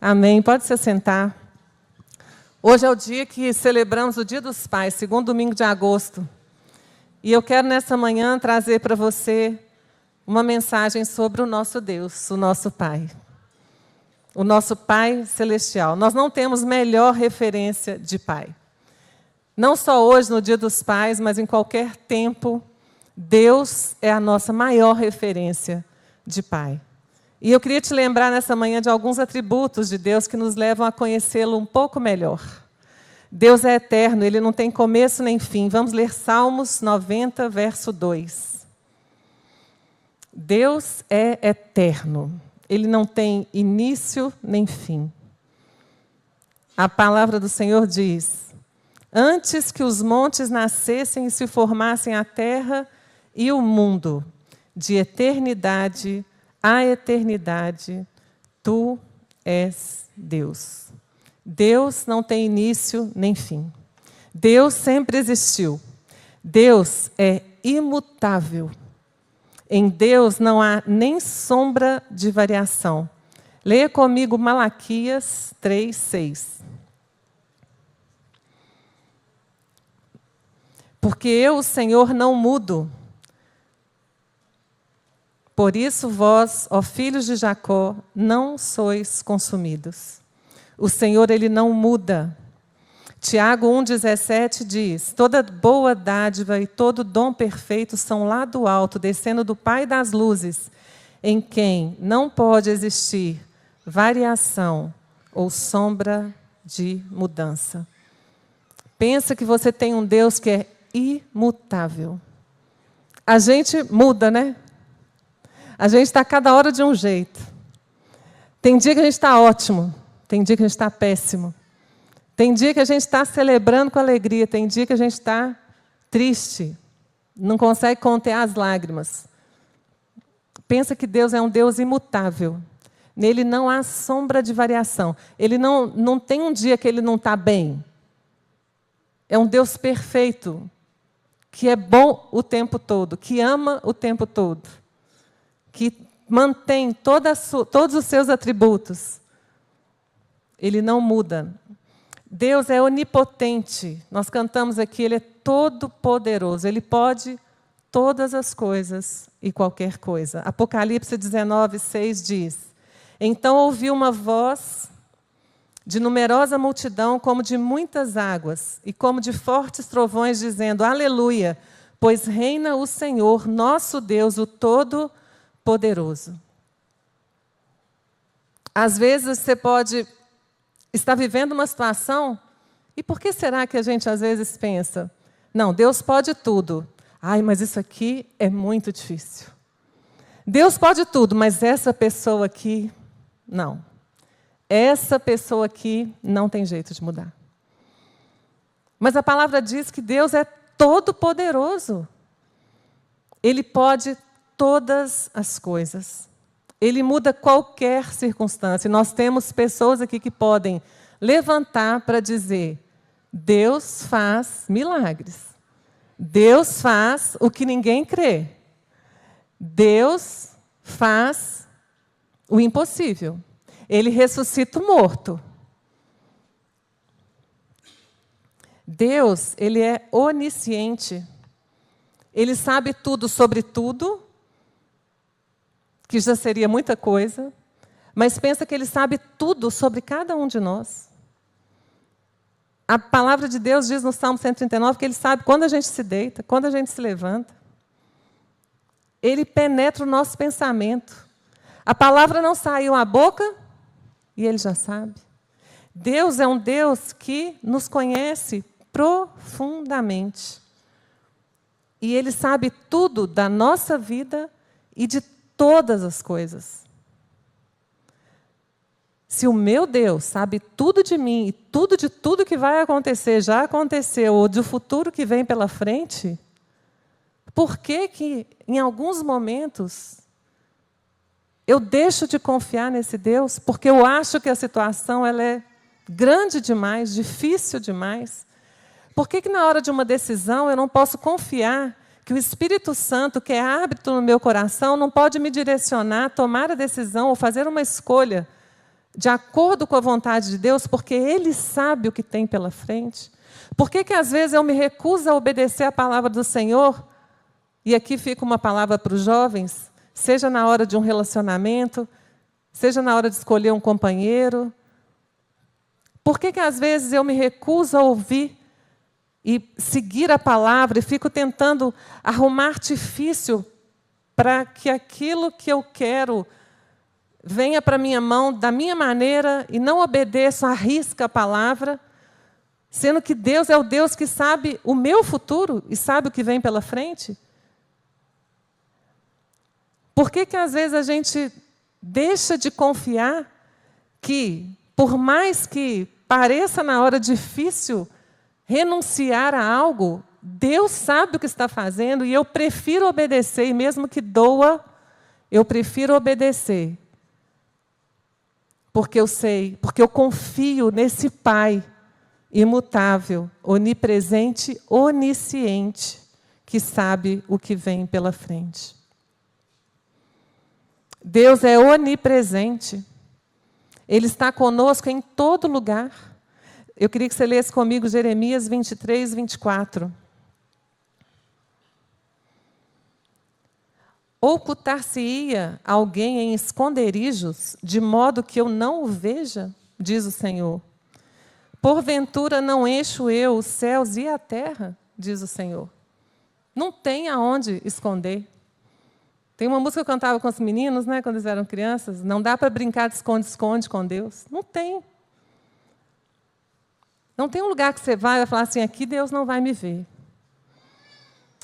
Amém. Pode se sentar. Hoje é o dia que celebramos o Dia dos Pais, segundo domingo de agosto. E eu quero, nessa manhã, trazer para você uma mensagem sobre o nosso Deus, o nosso Pai. O nosso Pai Celestial. Nós não temos melhor referência de Pai. Não só hoje, no Dia dos Pais, mas em qualquer tempo, Deus é a nossa maior referência de Pai. E eu queria te lembrar nessa manhã de alguns atributos de Deus que nos levam a conhecê-lo um pouco melhor. Deus é eterno, Ele não tem começo nem fim. Vamos ler Salmos 90, verso 2. Deus é eterno, Ele não tem início nem fim. A palavra do Senhor diz: antes que os montes nascessem e se formassem a terra e o mundo, de eternidade a eternidade, Tu és Deus. Deus não tem início nem fim. Deus sempre existiu. Deus é imutável. Em Deus não há nem sombra de variação. Leia comigo Malaquias 3:6. Porque eu, o Senhor, não mudo. Por isso vós, ó filhos de Jacó, não sois consumidos. O Senhor, Ele não muda. Tiago 1,17 diz: toda boa dádiva e todo dom perfeito são lá do alto, descendo do Pai das luzes, em quem não pode existir variação ou sombra de mudança. Pensa que você tem um Deus que é imutável. A gente muda, né? A gente está cada hora de um jeito. Tem dia que a gente está ótimo, tem dia que a gente está péssimo. Tem dia que a gente está celebrando com alegria, tem dia que a gente está triste, não consegue conter as lágrimas. Pensa que Deus é um Deus imutável. Nele não há sombra de variação. Ele não tem um dia que Ele não está bem. É um Deus perfeito, que é bom o tempo todo, que ama o tempo todo, que mantém todos os seus atributos. Ele não muda. Deus é onipotente. Nós cantamos aqui, Ele é todo-poderoso. Ele pode todas as coisas e qualquer coisa. Apocalipse 19:6 diz: então ouvi uma voz de numerosa multidão, como de muitas águas, e como de fortes trovões, dizendo: aleluia, pois reina o Senhor, nosso Deus, o Todo-Poderoso. Às vezes você pode estar vivendo uma situação, e por que será que a gente às vezes pensa: não, Deus pode tudo. Ai, mas isso aqui é muito difícil. Deus pode tudo, mas essa pessoa aqui, não. Essa pessoa aqui não tem jeito de mudar. Mas a palavra diz que Deus é todo-poderoso. Ele pode todas as coisas. Ele muda qualquer circunstância. Nós temos pessoas aqui que podem levantar para dizer: Deus faz milagres. Deus faz o que ninguém crê. Deus faz o impossível. Ele ressuscita o morto. Deus, Ele é onisciente. Ele sabe tudo sobre tudo, que já seria muita coisa, mas pensa que Ele sabe tudo sobre cada um de nós. A palavra de Deus diz no Salmo 139 que Ele sabe quando a gente se deita, quando a gente se levanta. Ele penetra o nosso pensamento. A palavra não saiu à boca e Ele já sabe. Deus é um Deus que nos conhece profundamente. E Ele sabe tudo da nossa vida e de todas as coisas. Se o meu Deus sabe tudo de mim e tudo de tudo que vai acontecer, já aconteceu, ou do futuro que vem pela frente, por que em alguns momentos eu deixo de confiar nesse Deus? Porque eu acho que a situação ela é grande demais, difícil demais. Por que na hora de uma decisão eu não posso confiar que o Espírito Santo, que é árbitro no meu coração, não pode me direcionar a tomar a decisão ou fazer uma escolha de acordo com a vontade de Deus, porque Ele sabe o que tem pela frente? Por que às vezes eu me recuso a obedecer a palavra do Senhor? E aqui fica uma palavra para os jovens, seja na hora de um relacionamento, seja na hora de escolher um companheiro. Por que às vezes eu me recuso a ouvir e seguir a palavra e fico tentando arrumar artifício para que aquilo que eu quero venha para a minha mão da minha maneira e não obedeço, arrisco a palavra, sendo que Deus é o Deus que sabe o meu futuro e sabe o que vem pela frente? Por que às vezes a gente deixa de confiar que, por mais que pareça na hora difícil renunciar a algo, Deus sabe o que está fazendo e eu prefiro obedecer, e mesmo que doa, eu prefiro obedecer. Porque eu sei, porque eu confio nesse Pai imutável, onipresente, onisciente, que sabe o que vem pela frente. Deus é onipresente. Ele está conosco em todo lugar. Eu queria que você lesse comigo Jeremias 23, 24. Ocultar-se-ia alguém em esconderijos, de modo que eu não o veja, diz o Senhor. Porventura não encho eu os céus e a terra, diz o Senhor. Não tem aonde esconder. Tem uma música que eu cantava com os meninos, né, quando eles eram crianças. Não dá para brincar de esconde-esconde com Deus. Não tem. Não tem um lugar que você vai falar assim, aqui Deus não vai me ver.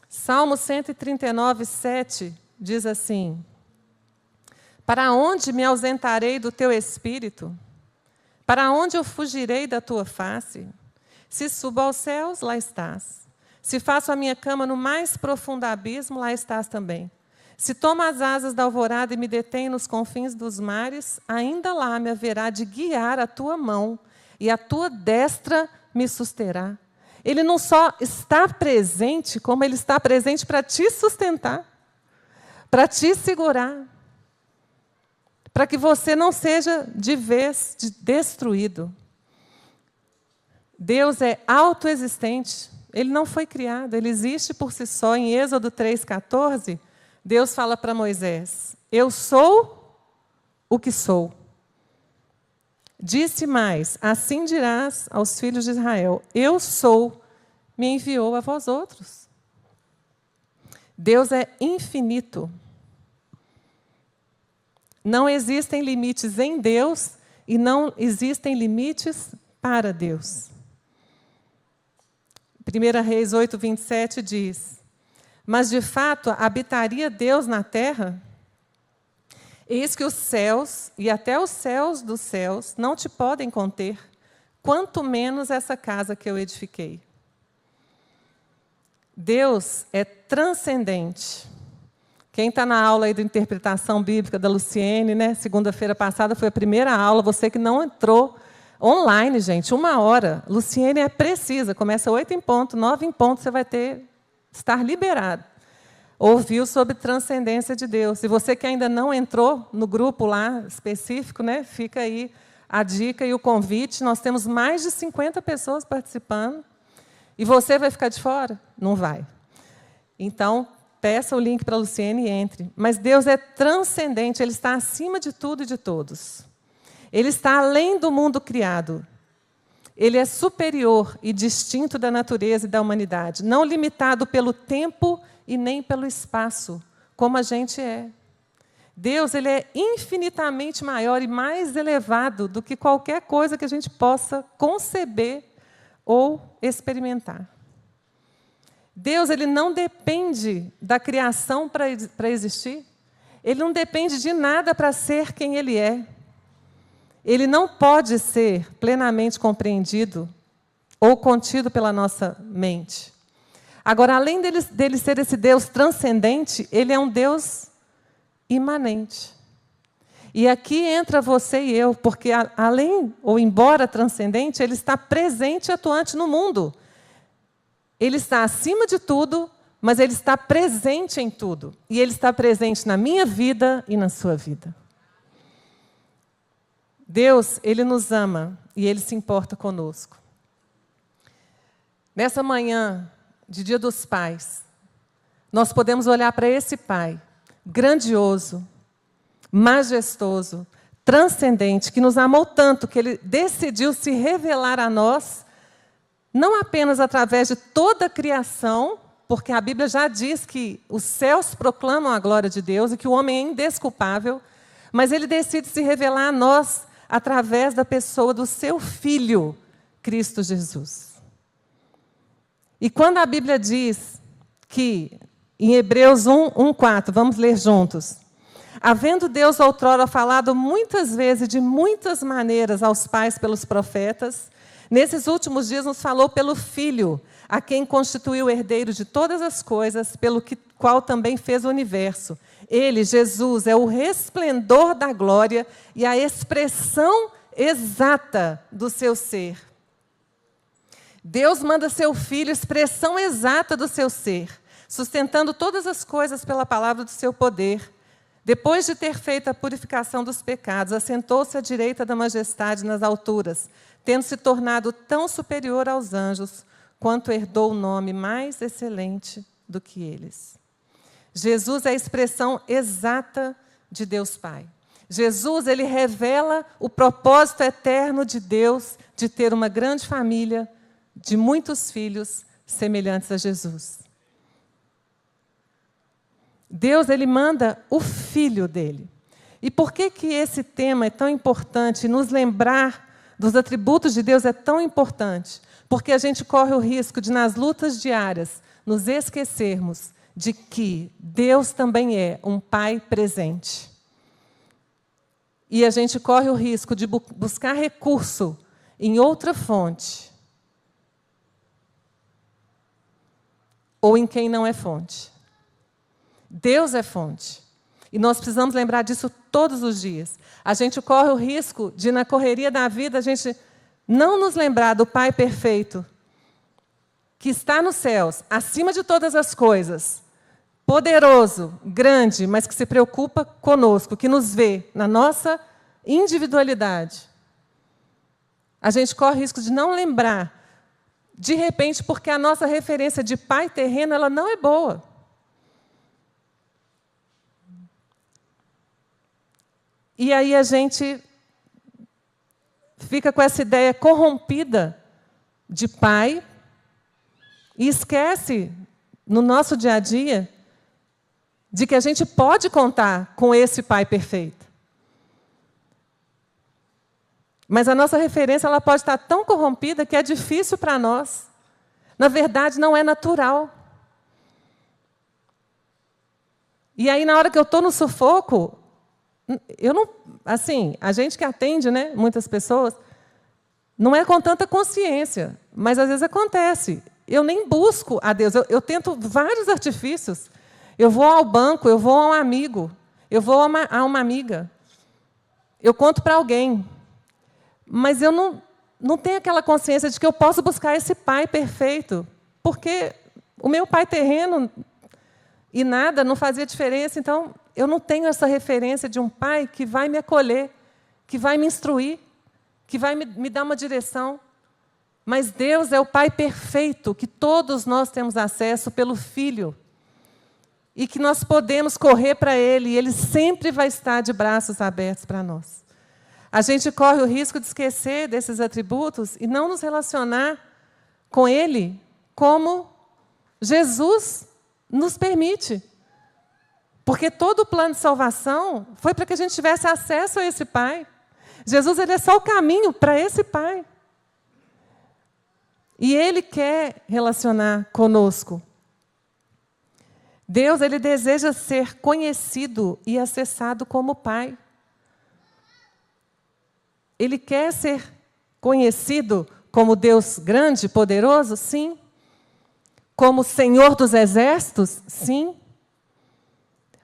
Salmo 139, 7 diz assim: para onde me ausentarei do teu espírito? Para onde eu fugirei da tua face? Se subo aos céus, lá estás. Se faço a minha cama no mais profundo abismo, lá estás também. Se tomo as asas da alvorada e me detenho nos confins dos mares, ainda lá me haverá de guiar a tua mão, e a tua destra me susterá. Ele não só está presente, como Ele está presente para te sustentar, para te segurar, para que você não seja de vez destruído. Deus é autoexistente, Ele não foi criado, Ele existe por si só. Em Êxodo 3,14, Deus fala para Moisés: eu sou o que sou. Disse mais: assim dirás aos filhos de Israel: eu sou, me enviou a vós outros. Deus é infinito. Não existem limites em Deus e não existem limites para Deus. 1 Reis 8, 27 diz: mas de fato habitaria Deus na terra? Eis que os céus e até os céus dos céus não te podem conter, quanto menos essa casa que eu edifiquei. Deus é transcendente. Quem está na aula aí de interpretação bíblica da Luciene, né? Segunda-feira passada foi a primeira aula. Você que não entrou online, gente, 1 hora. Luciene é precisa, começa 8 em ponto, 9 em ponto, você vai estar liberado. Ouviu sobre transcendência de Deus. E você que ainda não entrou no grupo lá específico, né? Fica aí a dica e o convite. Nós temos mais de 50 pessoas participando. E você vai ficar de fora? Não vai. Então, peça o link para a Luciene e entre. Mas Deus é transcendente, Ele está acima de tudo e de todos. Ele está além do mundo criado. Ele é superior e distinto da natureza e da humanidade, não limitado pelo tempo e nem pelo espaço, como a gente é. Deus, Ele é infinitamente maior e mais elevado do que qualquer coisa que a gente possa conceber ou experimentar. Deus, Ele não depende da criação para existir. Ele não depende de nada para ser quem Ele é. Ele não pode ser plenamente compreendido ou contido pela nossa mente. Agora, além dele ser esse Deus transcendente, Ele é um Deus imanente. E aqui entra você e eu, porque além ou embora transcendente, Ele está presente e atuante no mundo. Ele está acima de tudo, mas Ele está presente em tudo. E Ele está presente na minha vida e na sua vida. Deus, Ele nos ama e Ele se importa conosco. Nessa manhã de Dia dos Pais, nós podemos olhar para esse Pai grandioso, majestoso, transcendente, que nos amou tanto que Ele decidiu se revelar a nós, não apenas através de toda a criação, porque a Bíblia já diz que os céus proclamam a glória de Deus e que o homem é indesculpável, mas Ele decide se revelar a nós através da pessoa do seu Filho, Cristo Jesus. E quando a Bíblia diz que, em Hebreus 1:4, vamos ler juntos. Havendo Deus outrora falado muitas vezes, de muitas maneiras, aos pais pelos profetas, nesses últimos dias nos falou pelo Filho, a quem constituiu o herdeiro de todas as coisas, pelo qual também fez o universo. Ele, Jesus, é o resplendor da glória e a expressão exata do seu ser. Deus manda seu Filho, expressão exata do seu ser, sustentando todas as coisas pela palavra do seu poder. Depois de ter feito a purificação dos pecados, assentou-se à direita da majestade nas alturas, tendo se tornado tão superior aos anjos, quanto herdou o nome mais excelente do que eles. Jesus é a expressão exata de Deus Pai. Jesus, Ele revela o propósito eterno de Deus de ter uma grande família de muitos filhos semelhantes a Jesus. Deus, Ele manda o Filho dEle. E por que esse tema é tão importante? Nos lembrar dos atributos de Deus é tão importante. Porque a gente corre o risco de, nas lutas diárias, nos esquecermos de que Deus também é um Pai presente. E a gente corre o risco de buscar recurso em outra fonte. Ou em quem não é fonte. Deus é fonte. E nós precisamos lembrar disso todos os dias. A gente corre o risco de, na correria da vida, a gente não nos lembrar do Pai perfeito, que está nos céus, acima de todas as coisas, poderoso, grande, mas que se preocupa conosco, que nos vê na nossa individualidade. A gente corre o risco de não lembrar, de repente, porque a nossa referência de pai terreno, ela não é boa. E aí a gente fica com essa ideia corrompida de pai e esquece, no nosso dia a dia, de que a gente pode contar com esse Pai perfeito. Mas a nossa referência ela pode estar tão corrompida que é difícil para nós. Na verdade, não é natural. E aí, na hora que eu estou no sufoco, eu não, assim, a gente que atende, né, muitas pessoas, não é com tanta consciência, mas às vezes acontece. Eu nem busco a Deus, eu tento vários artifícios. Eu vou ao banco, eu vou a um amigo, eu vou a uma amiga, eu conto para alguém. Mas eu não tenho aquela consciência de que eu posso buscar esse pai perfeito, porque o meu pai terreno e nada não fazia diferença, então eu não tenho essa referência de um pai que vai me acolher, que vai me instruir, que vai me dar uma direção. Mas Deus é o Pai perfeito, que todos nós temos acesso pelo Filho. E que nós podemos correr para Ele, e Ele sempre vai estar de braços abertos para nós. A gente corre o risco de esquecer desses atributos e não nos relacionar com Ele como Jesus nos permite. Porque todo o plano de salvação foi para que a gente tivesse acesso a esse Pai. Jesus ele é só o caminho para esse Pai. E Ele quer relacionar conosco. Deus ele deseja ser conhecido e acessado como Pai. Ele quer ser conhecido como Deus grande, poderoso? Sim. Como Senhor dos exércitos? Sim.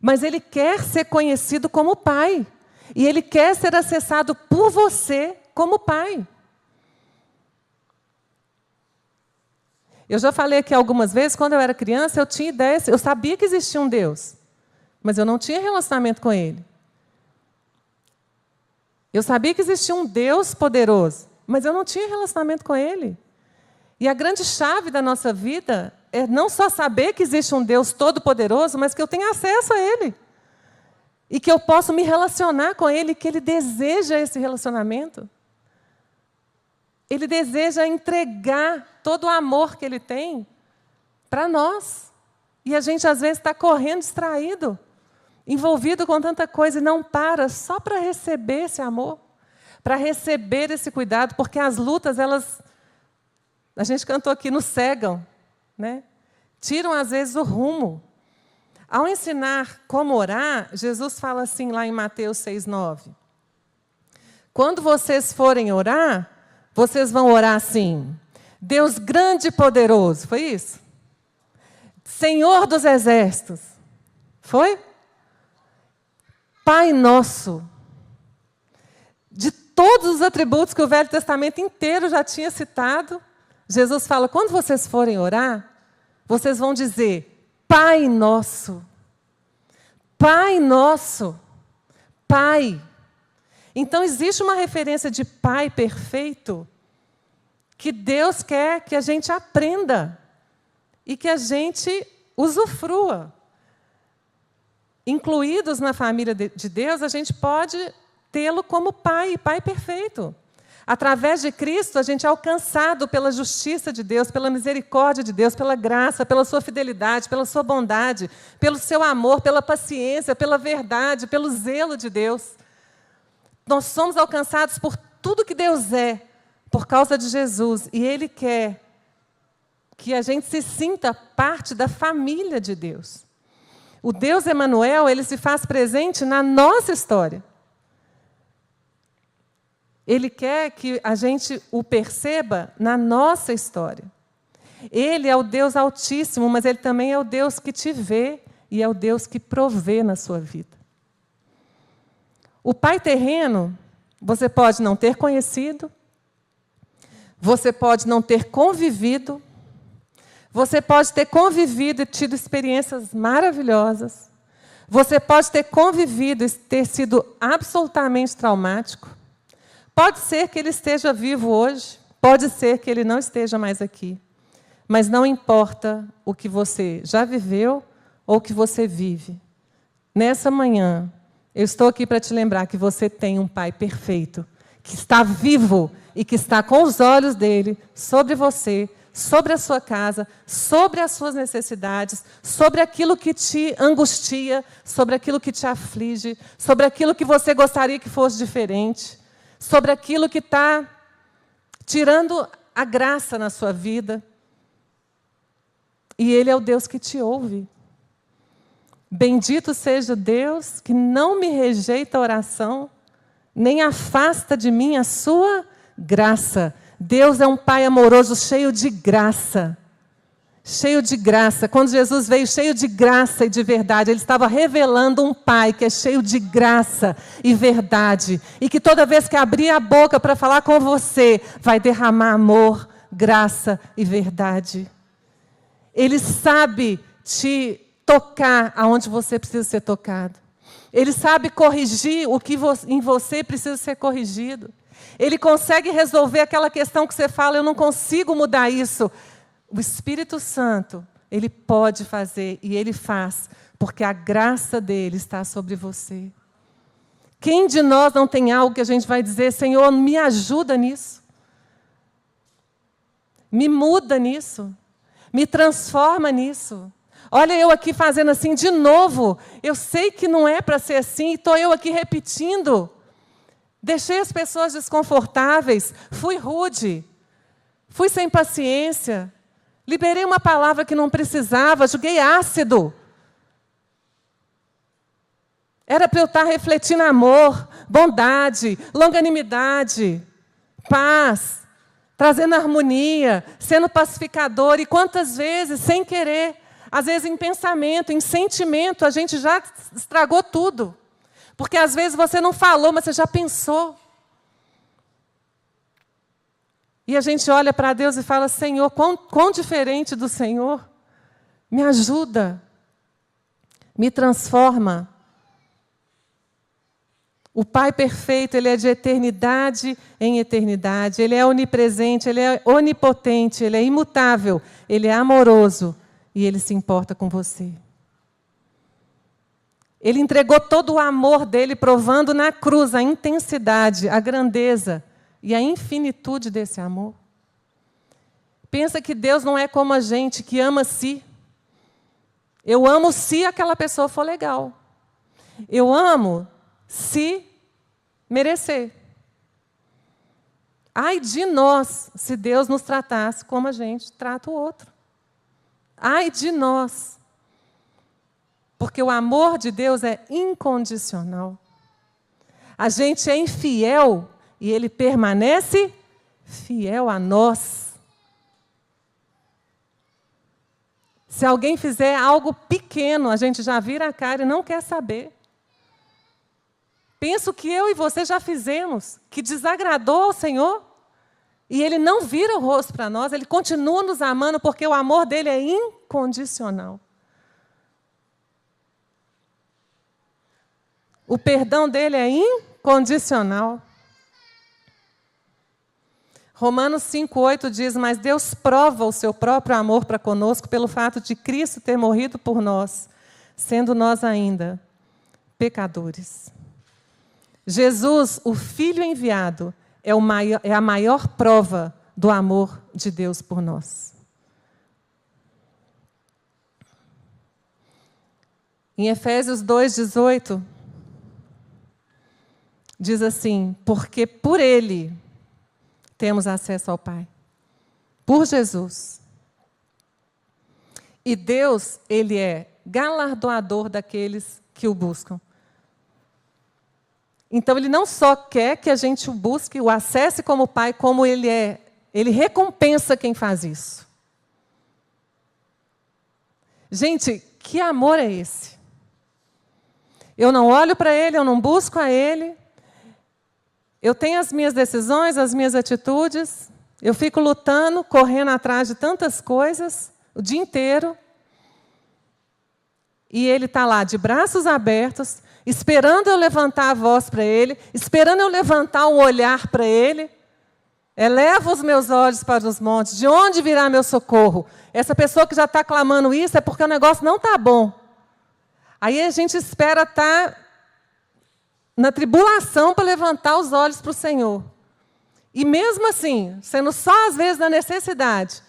Mas Ele quer ser conhecido como Pai. E Ele quer ser acessado por você como Pai. Eu já falei aqui algumas vezes, quando eu era criança, eu tinha ideia, eu sabia que existia um Deus, mas eu não tinha relacionamento com Ele. Eu sabia que existia um Deus poderoso, mas eu não tinha relacionamento com Ele. E a grande chave da nossa vida é não só saber que existe um Deus todo-poderoso, mas que eu tenho acesso a Ele. E que eu posso me relacionar com Ele, que Ele deseja esse relacionamento. Ele deseja entregar todo o amor que Ele tem para nós. E a gente, às vezes, está correndo distraído, envolvido com tanta coisa, e não para só para receber esse amor, para receber esse cuidado, porque as lutas, elas, a gente cantou aqui, nos cegam, né? Tiram, às vezes, o rumo. Ao ensinar como orar, Jesus fala assim lá em Mateus 6:9. Quando vocês forem orar, vocês vão orar assim: Deus grande e poderoso. Foi isso? Senhor dos exércitos. Foi? Pai nosso. De todos os atributos que o Velho Testamento inteiro já tinha citado, Jesus fala, quando vocês forem orar, vocês vão dizer, Pai nosso. Pai nosso. Pai. Então, existe uma referência de Pai perfeito que Deus quer que a gente aprenda e que a gente usufrua. Incluídos na família de Deus, a gente pode tê-lo como Pai, Pai perfeito. Através de Cristo, a gente é alcançado pela justiça de Deus, pela misericórdia de Deus, pela graça, pela sua fidelidade, pela sua bondade, pelo seu amor, pela paciência, pela verdade, pelo zelo de Deus. Nós somos alcançados por tudo que Deus é, por causa de Jesus. E Ele quer que a gente se sinta parte da família de Deus. O Deus Emanuel, Ele se faz presente na nossa história. Ele quer que a gente o perceba na nossa história. Ele é o Deus Altíssimo, mas Ele também é o Deus que te vê e é o Deus que provê na sua vida. O Pai terreno, você pode não ter conhecido, você pode não ter convivido, você pode ter convivido e tido experiências maravilhosas, você pode ter convivido e ter sido absolutamente traumático. Pode ser que ele esteja vivo hoje, pode ser que ele não esteja mais aqui. Mas não importa o que você já viveu ou o que você vive. Nessa manhã, eu estou aqui para te lembrar que você tem um Pai perfeito, que está vivo e que está com os olhos dele sobre você, sobre a sua casa, sobre as suas necessidades, sobre aquilo que te angustia, sobre aquilo que te aflige, sobre aquilo que você gostaria que fosse diferente, sobre aquilo que está tirando a graça na sua vida. E Ele é o Deus que te ouve. Bendito seja Deus que não me rejeita a oração, nem afasta de mim a sua graça. Deus é um Pai amoroso, cheio de graça. Cheio de graça. Quando Jesus veio cheio de graça e de verdade, Ele estava revelando um Pai que é cheio de graça e verdade. E que toda vez que abrir a boca para falar com você, vai derramar amor, graça e verdade. Ele sabe te tocar aonde você precisa ser tocado. Ele sabe corrigir o que em você precisa ser corrigido. Ele consegue resolver aquela questão que você fala, eu não consigo mudar isso. O Espírito Santo, Ele pode fazer e Ele faz, porque a graça dEle está sobre você. Quem de nós não tem algo que a gente vai dizer, Senhor, me ajuda nisso? Me muda nisso? Me transforma nisso? Olha eu aqui fazendo assim de novo. Eu sei que não é para ser assim, estou eu aqui repetindo. Deixei as pessoas desconfortáveis, fui rude, fui sem paciência, liberei uma palavra que não precisava, joguei ácido. Era para eu estar refletindo amor, bondade, longanimidade, paz, trazendo harmonia, sendo pacificador. E quantas vezes, sem querer, às vezes em pensamento, em sentimento, a gente já estragou tudo. Porque às vezes você não falou, mas você já pensou. E a gente olha para Deus e fala, Senhor, quão diferente do Senhor. Me ajuda. Me transforma. O Pai perfeito, Ele é de eternidade em eternidade. Ele é onipresente, Ele é onipotente, Ele é imutável, Ele é amoroso e Ele se importa com você. Ele entregou todo o amor dele, provando na cruz a intensidade, a grandeza e a infinitude desse amor. Pensa que Deus não é como a gente, que ama si. Eu amo se aquela pessoa for legal. Eu amo se merecer. Ai de nós, se Deus nos tratasse como a gente trata o outro. Ai de nós. Porque o amor de Deus é incondicional. A gente é infiel e Ele permanece fiel a nós. Se alguém fizer algo pequeno, a gente já vira a cara e não quer saber. Penso que eu e você já fizemos, que desagradou ao Senhor, e Ele não vira o rosto para nós, Ele continua nos amando, porque o amor dele é incondicional. O perdão dele é incondicional. Romanos 5,8 diz, mas Deus prova o seu próprio amor para conosco pelo fato de Cristo ter morrido por nós, sendo nós ainda pecadores. Jesus, o Filho enviado, é a maior prova do amor de Deus por nós. Em Efésios 2,18, diz assim, porque por Ele temos acesso ao Pai. Por Jesus. E Deus, Ele é galardoador daqueles que o buscam. Então, Ele não só quer que a gente o busque, o acesse como Pai, como Ele é. Ele recompensa quem faz isso. Gente, que amor é esse? Eu não olho para Ele, eu não busco a Ele. Eu tenho as minhas decisões, as minhas atitudes. Eu fico lutando, correndo atrás de tantas coisas, o dia inteiro. E Ele está lá, de braços abertos, esperando eu levantar a voz para Ele, esperando eu levantar o olhar para Ele. Eleva os meus olhos para os montes. De onde virá meu socorro? Essa pessoa que já está clamando isso é porque o negócio não está bom. Aí a gente espera estar na tribulação para levantar os olhos para o Senhor. E mesmo assim, sendo só às vezes na necessidade,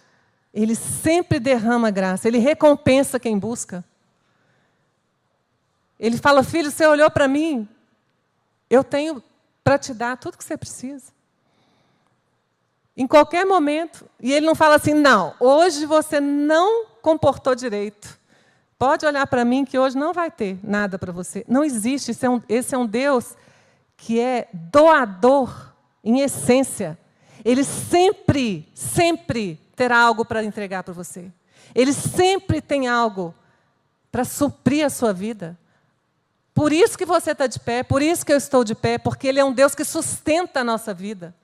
Ele sempre derrama graça, Ele recompensa quem busca. Ele fala, filho, você olhou para mim, eu tenho para te dar tudo que você precisa. Em qualquer momento. E Ele não fala assim, não, hoje você não comportou direito. Pode olhar para mim que hoje não vai ter nada para você. Não existe. Esse é um Deus que é doador em essência. Ele sempre, sempre terá algo para entregar para você. Ele sempre tem algo para suprir a sua vida. Por isso que você está de pé, por isso que eu estou de pé, porque Ele é um Deus que sustenta a nossa vida.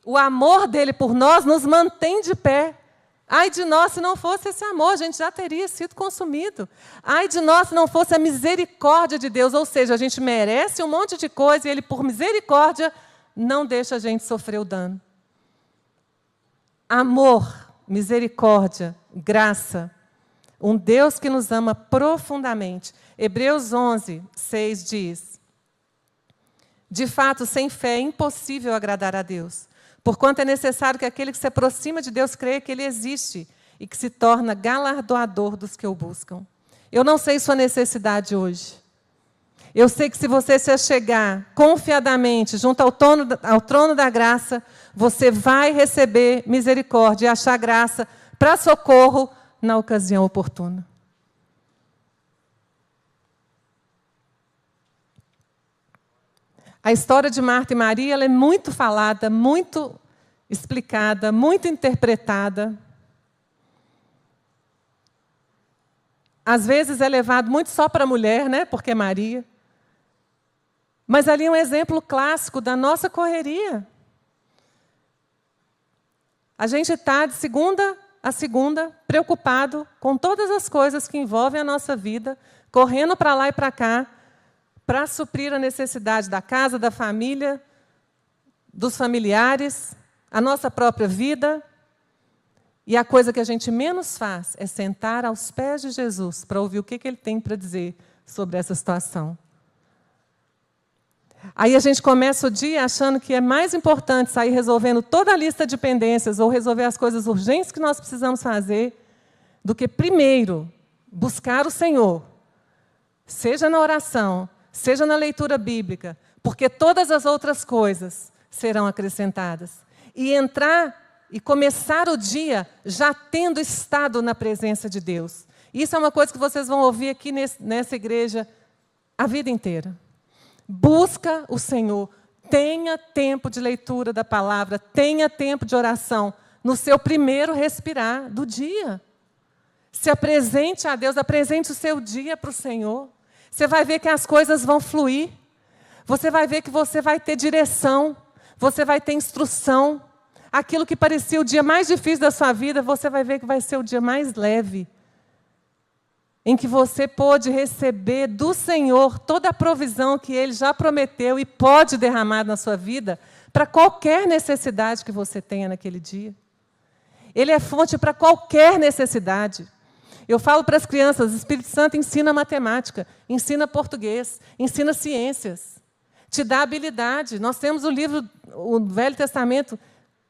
O amor dEle por nós nos mantém de pé. Ai de nós, se não fosse esse amor, a gente já teria sido consumido. Ai de nós, se não fosse a misericórdia de Deus, ou seja, a gente merece um monte de coisa e Ele, por misericórdia, não deixa a gente sofrer o dano. Amor, misericórdia, graça. Um Deus que nos ama profundamente. Hebreus 11, 6 diz, de fato, sem fé é impossível agradar a Deus. Porquanto é necessário que aquele que se aproxima de Deus creia que Ele existe e que se torna galardoador dos que o buscam. Eu não sei sua necessidade hoje. Eu sei que se você se chegar confiadamente junto ao trono da graça, você vai receber misericórdia e achar graça para socorro na ocasião oportuna. A história de Marta e Maria ela é muito falada, muito explicada, muito interpretada. Às vezes é levado muito só para a mulher, né? Porque é Maria. Mas ali é um exemplo clássico da nossa correria. A gente está de segunda a segunda, preocupado com todas as coisas que envolvem a nossa vida, correndo para lá e para cá, para suprir a necessidade da casa, da família, dos familiares, a nossa própria vida. E a coisa que a gente menos faz é sentar aos pés de Jesus para ouvir o que Ele tem para dizer sobre essa situação. Aí a gente começa o dia achando que é mais importante sair resolvendo toda a lista de pendências ou resolver as coisas urgentes que nós precisamos fazer, do que primeiro buscar o Senhor, seja na oração, seja na leitura bíblica, porque todas as outras coisas serão acrescentadas. E entrar e começar o dia já tendo estado na presença de Deus. Isso é uma coisa que vocês vão ouvir aqui nessa igreja a vida inteira. Busca o Senhor, tenha tempo de leitura da palavra, tenha tempo de oração no seu primeiro respirar do dia. Se apresente a Deus, apresente o seu dia para o Senhor. Você vai ver que as coisas vão fluir. Você vai ver que você vai ter direção, você vai ter instrução. Aquilo que parecia o dia mais difícil da sua vida, você vai ver que vai ser o dia mais leve, em que você pode receber do Senhor toda a provisão que Ele já prometeu e pode derramar na sua vida para qualquer necessidade que você tenha naquele dia. Ele é fonte para qualquer necessidade. Eu falo para as crianças, o Espírito Santo ensina matemática, ensina português, ensina ciências, te dá habilidade. Nós temos o livro, o Velho Testamento,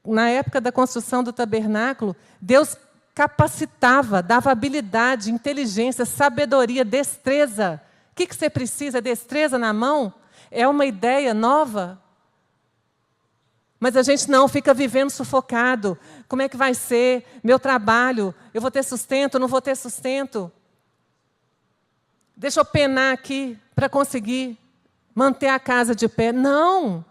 na época da construção do tabernáculo, Deus capacitava, dava habilidade, inteligência, sabedoria, destreza. O que você precisa? Destreza na mão? É uma ideia nova? Mas a gente não fica vivendo sufocado. Como é que vai ser? Meu trabalho, eu vou ter sustento, não vou ter sustento? Deixa eu penar aqui para conseguir manter a casa de pé. Não!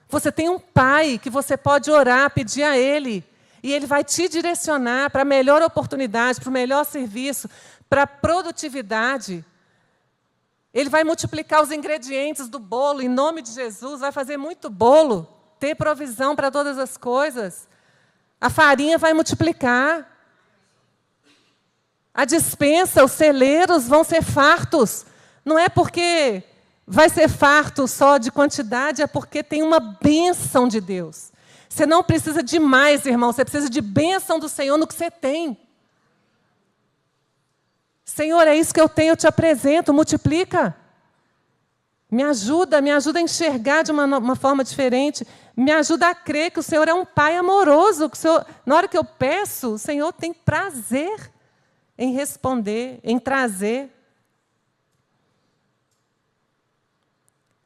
Você tem um Pai que você pode orar, pedir a Ele. E Ele vai te direcionar para a melhor oportunidade, para o melhor serviço, para a produtividade. Ele vai multiplicar os ingredientes do bolo, em nome de Jesus, vai fazer muito bolo, ter provisão para todas as coisas. A farinha vai multiplicar. A despensa, os celeiros vão ser fartos. Não é porque vai ser farto só de quantidade, é porque tem uma bênção de Deus. Você não precisa de mais, irmão, você precisa de bênção do Senhor no que você tem. Senhor, é isso que eu tenho, eu te apresento, multiplica. Me ajuda a enxergar de uma forma diferente. Me ajuda a crer que o Senhor é um Pai amoroso. Que o Senhor, na hora que eu peço, o Senhor tem prazer em responder, em trazer.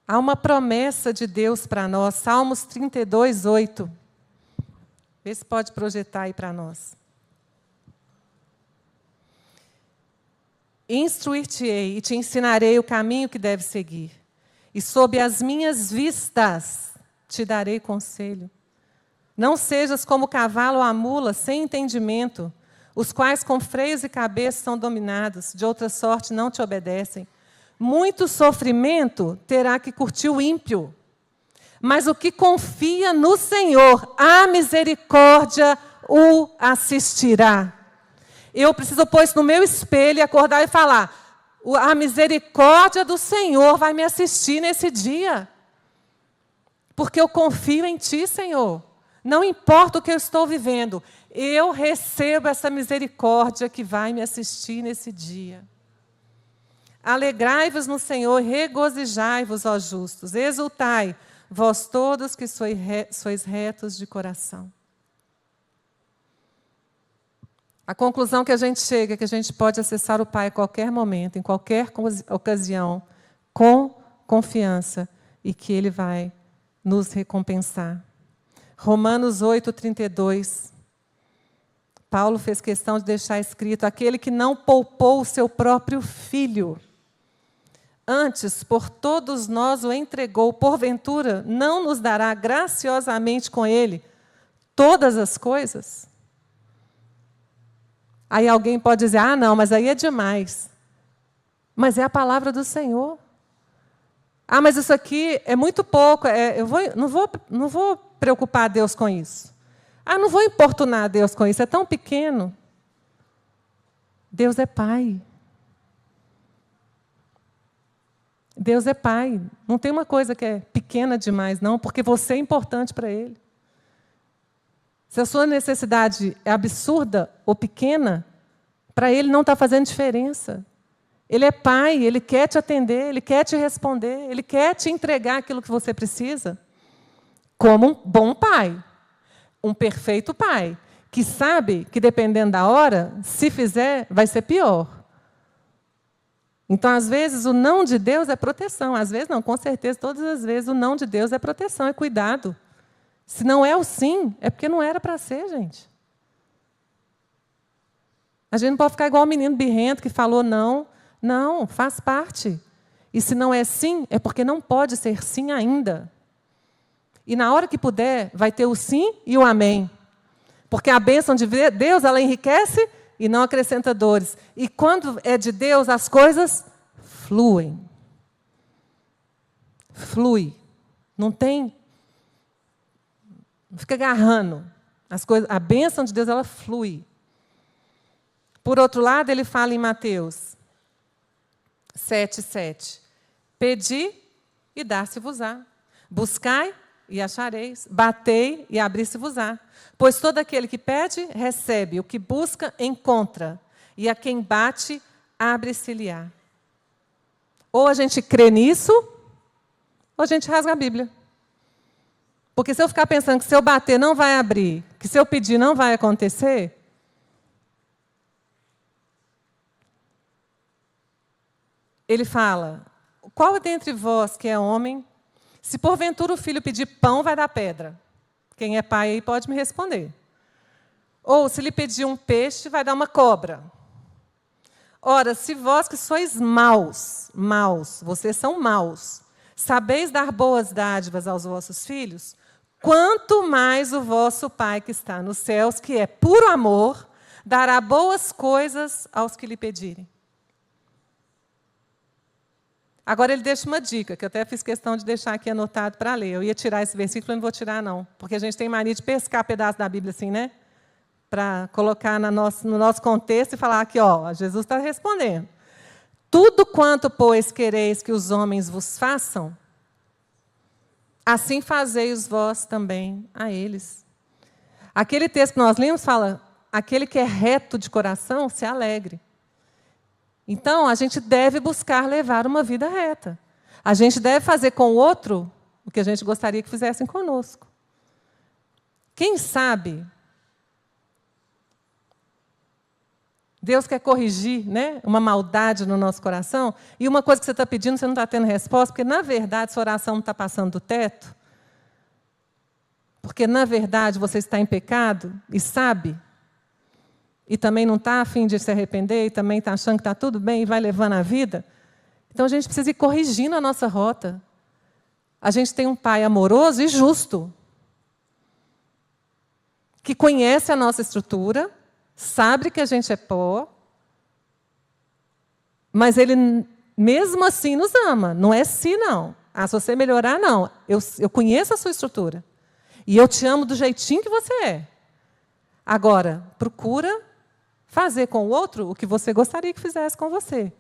Há uma promessa de Deus para nós, Salmos 32, 8. Vê se pode projetar aí para nós. Instruir-te-ei e te ensinarei o caminho que deves seguir. E sob as minhas vistas te darei conselho. Não sejas como o cavalo ou a mula, sem entendimento, os quais com freios e cabeças são dominados, de outra sorte não te obedecem. Muito sofrimento terá que curtir o ímpio, mas o que confia no Senhor, a misericórdia o assistirá. Eu preciso pôr isso no meu espelho e acordar e falar: a misericórdia do Senhor vai me assistir nesse dia, porque eu confio em Ti, Senhor. Não importa o que eu estou vivendo, eu recebo essa misericórdia que vai me assistir nesse dia. Alegrai-vos no Senhor, regozijai-vos, ó justos, exultai, vós todos que sois retos de coração. A conclusão que a gente chega é que a gente pode acessar o Pai a qualquer momento, em qualquer ocasião, com confiança, e que Ele vai nos recompensar. Romanos 8, 32. Paulo fez questão de deixar escrito: aquele que não poupou o seu próprio filho, antes por todos nós o entregou, porventura não nos dará graciosamente com Ele todas as coisas? Aí alguém pode dizer: ah, não, mas aí é demais. Mas é a palavra do Senhor. Ah, mas isso aqui é muito pouco, não vou preocupar Deus com isso. Ah, não vou importunar Deus com isso, é tão pequeno. Deus é Pai. Deus é Pai. Não tem uma coisa que é pequena demais, não, porque você é importante para Ele. Se a sua necessidade é absurda ou pequena, para Ele não está fazendo diferença. Ele é Pai, Ele quer te atender, Ele quer te responder, Ele quer te entregar aquilo que você precisa. Como um bom Pai, um perfeito Pai, que sabe que, dependendo da hora, se fizer, vai ser pior. Então, às vezes, o não de Deus é proteção. Às vezes, não, com certeza, todas as vezes, o não de Deus é proteção, é cuidado. Se não é o sim, é porque não era para ser, gente. A gente não pode ficar igual o menino birrento que falou não. Não, faz parte. E se não é sim, é porque não pode ser sim ainda. E na hora que puder, vai ter o sim e o amém. Porque a bênção de Deus, ela enriquece e não acrescenta dores. E quando é de Deus, as coisas fluem. Flui. Não tem... Não fica agarrando. As coisas, a bênção de Deus, ela flui. Por outro lado, ele fala em Mateus 7:7. Pedi e dar-se-vos-á. Buscai e achareis. Batei e abrir-se-vos-á. Pois todo aquele que pede, recebe. O que busca, encontra. E a quem bate, abre-se-lhe-á. Ou a gente crê nisso, ou a gente rasga a Bíblia. Porque se eu ficar pensando que se eu bater não vai abrir, que se eu pedir não vai acontecer, ele fala, qual dentre vós que é homem, se porventura o filho pedir pão, vai dar pedra? Quem é pai aí pode me responder. Ou, se lhe pedir um peixe, vai dar uma cobra. Ora, se vós que sois maus, vocês são maus, sabeis dar boas dádivas aos vossos filhos, quanto mais o vosso Pai que está nos céus, que é puro amor, dará boas coisas aos que lhe pedirem. Agora ele deixa uma dica, que eu até fiz questão de deixar aqui anotado para ler. Eu ia tirar esse versículo, eu não vou tirar, não. Porque a gente tem mania de pescar pedaço da Bíblia assim, né? Para colocar no nosso contexto e falar aqui, ó, Jesus está respondendo. Tudo quanto, pois, quereis que os homens vos façam, assim fazeis vós também a eles. Aquele texto que nós lemos fala, aquele que é reto de coração, se alegre. Então, a gente deve buscar levar uma vida reta. A gente deve fazer com o outro o que a gente gostaria que fizessem conosco. Quem sabe, Deus quer corrigir, né, uma maldade no nosso coração, e uma coisa que você está pedindo, você não está tendo resposta, porque, na verdade, sua oração não está passando do teto, porque, na verdade, você está em pecado e sabe, e também não está a fim de se arrepender, e também está achando que está tudo bem e vai levando a vida. Então, a gente precisa ir corrigindo a nossa rota. A gente tem um Pai amoroso e justo, que conhece a nossa estrutura, sabe que a gente é pó, mas Ele, mesmo assim, nos ama. Não é se, não. Ah, se você melhorar, não. Eu conheço a sua estrutura. E eu te amo do jeitinho que você é. Agora, procura fazer com o outro o que você gostaria que fizesse com você.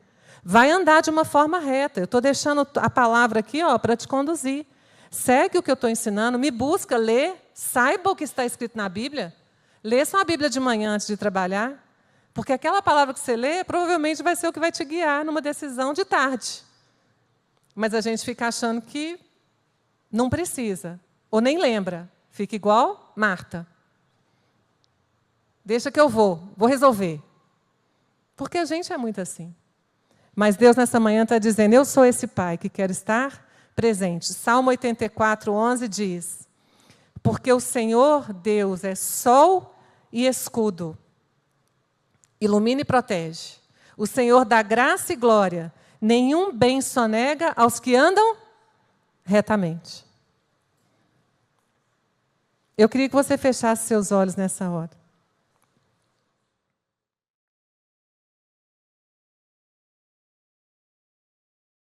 Vai andar de uma forma reta. Eu estou deixando a palavra aqui para te conduzir. Segue o que eu estou ensinando, me busca, lê, saiba o que está escrito na Bíblia. Lê só a Bíblia de manhã antes de trabalhar, porque aquela palavra que você lê provavelmente vai ser o que vai te guiar numa decisão de tarde. Mas a gente fica achando que não precisa, ou nem lembra. Fica igual Marta. Deixa que eu vou resolver. Porque a gente é muito assim. Mas Deus, nessa manhã, está dizendo, eu sou esse Pai que quero estar presente. Salmo 84:11 diz, porque o Senhor Deus é sol e escudo, ilumina e protege. O Senhor dá graça e glória, nenhum bem sonega aos que andam retamente. Eu queria que você fechasse seus olhos nessa hora.